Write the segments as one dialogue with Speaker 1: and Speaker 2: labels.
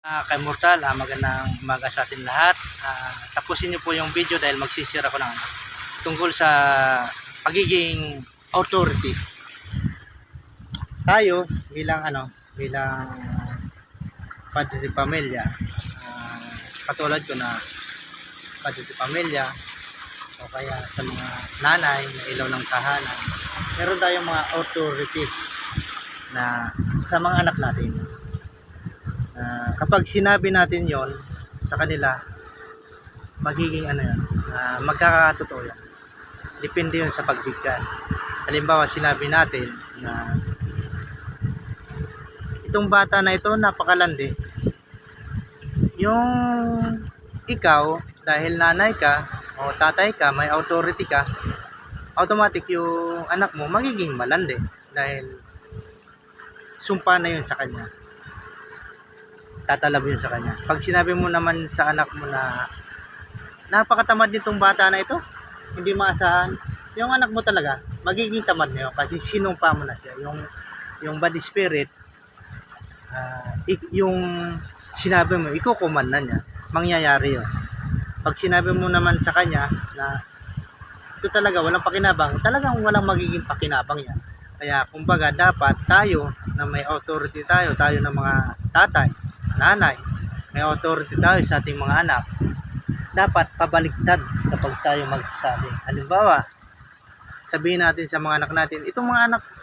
Speaker 1: Kay Mortal, magandang umaga sa atin lahat. Tapusin niyo po yung video dahil magsisira ako ng tungkol sa pagiging authority. Tayo bilang padre de pamilya, katulad ko na padre de pamilya o kaya sa mga nanay na ilaw ng tahanan, meron tayong mga authority na sa mga anak natin. Kapag sinabi natin yon sa kanila, magiging magkakatotoo yan. Depende yun sa pagbigkas. Halimbawa, sinabi natin na itong bata na ito napakalandi. Yung ikaw, dahil nanay ka o tatay ka, may authority ka, automatic yung anak mo magiging malandi dahil sumpa na yun sa kanya. Tatalab yun sa kanya. Pag sinabi mo naman sa anak mo na napakatamad nitong bata na ito, hindi maasahan, yung anak mo talaga magiging tamad niyo kasi sinumpa mo na siya. Yung body spirit, yung sinabi mo, ikukuman na niya, mangyayari yun. Pag sinabi mo naman sa kanya na ito talaga walang pakinabang, talagang walang magiging pakinabang yan. Kaya kumbaga dapat tayo na may authority tayo ng mga tatay, nanay, may authority tayo sa ating mga anak, dapat pabaliktad kapag tayo magsasabi. Halimbawa, sabihin natin sa mga anak natin, itong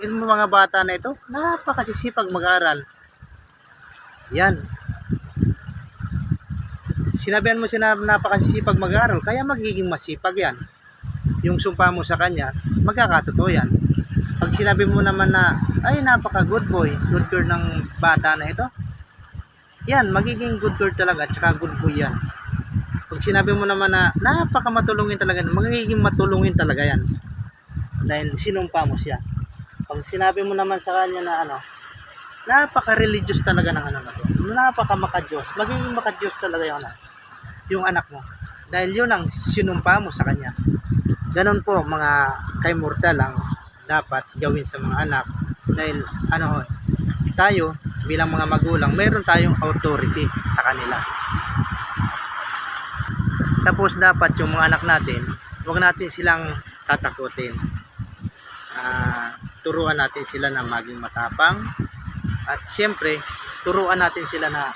Speaker 1: mga bata na ito, napakasisipag mag-aral. Yan. Sinabihan mo sila napakasisipag mag-aral, kaya magiging masipag yan. Yung sumpa mo sa kanya, magkakatotoo yan. Pag sinabi mo naman na, ay napaka good boy, good girl ng bata na ito, yan, magiging good girl talaga at saka good boy yan. Pag sinabi mo naman na napaka matulungin talaga, magiging matulungin talaga yan. Dahil sinumpa mo siya. Pag sinabi mo naman sa kanya na napaka religious talaga ng na to. Napaka maka-Diyos. Magiging maka-Diyos talaga yung anak mo. Dahil yun ang sinumpa mo sa kanya. Ganon po mga kay Mortal ang dapat gawin sa mga anak. Dahil tayo bilang mga magulang, mayroon tayong authority sa kanila. Tapos dapat yung mga anak natin, huwag natin silang tatakutin. Turuan natin sila na maging matapang. At siyempre, turuan natin sila na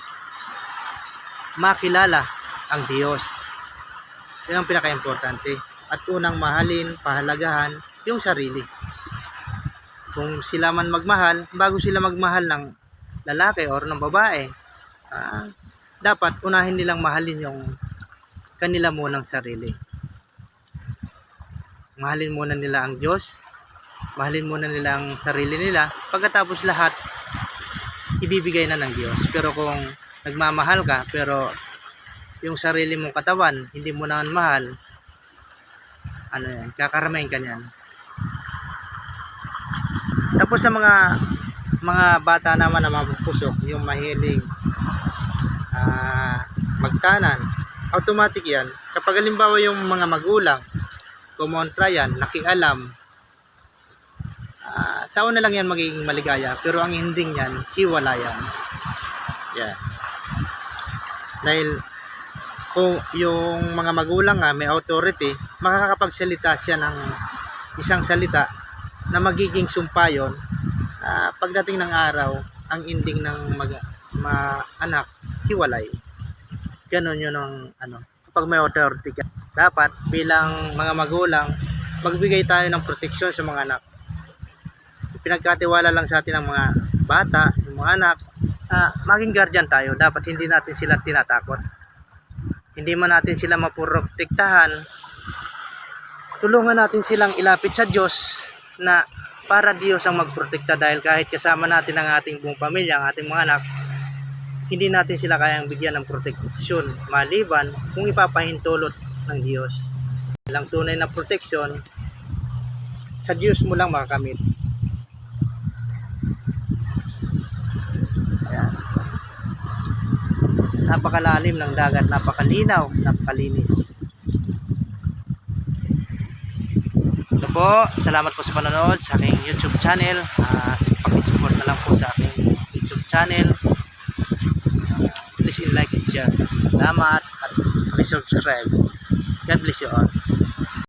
Speaker 1: makilala ang Diyos. Yan ang pinaka-importante. At unang mahalin, pahalagahan yung sarili. Kung sila man magmahal, bago sila magmahal ng lalaki or ng babae, dapat unahin nilang mahalin yung kanila munang sarili. Mahalin muna nila ang Diyos, mahalin muna nila ang sarili nila, pagkatapos lahat ibibigay na ng Diyos. Pero kung nagmamahal ka pero yung sarili mong katawan hindi mo naman mahal, kakaramain ka niyan. Tapos sa mga bata naman na mapupusok, yung mahilig magtanan, automatic yan. Kapag halimbawa yung mga magulang kumontra yan, nakialam, sa una lang yan magiging maligaya, pero ang ending yan, hiwalayan. Yeah. Dahil kung yung mga magulang may authority, makakapagsalita siya ng isang salita na magiging sumpa yun. Pagdating ng araw, ang ending ng anak, hiwalay. Ganon yun kapag may authority ka. Dapat bilang mga magulang, magbigay tayo ng proteksyon sa mga anak. Pinagkatiwala lang sa atin ng mga bata, ng mga anak, maging guardian tayo. Dapat hindi natin sila tinatakot. Hindi man natin sila maprotektahan, tulungan natin silang ilapit sa Diyos na para Diyos ang magprotekta, dahil kahit kasama natin ang ating buong pamilya, ang ating mga anak, hindi natin sila kayang bigyan ng proteksyon maliban kung ipapahintulot ng Diyos. Ang tunay na proteksyon sa Diyos mo lang makakamit. Ayan. Napakalalim ng dagat, napakalinaw, napakalinis. Ito po, salamat po sa panonood sa aking YouTube channel. Pakisupport na lang po sa aking YouTube channel. please like and share. Salamat at please subscribe. God bless you all.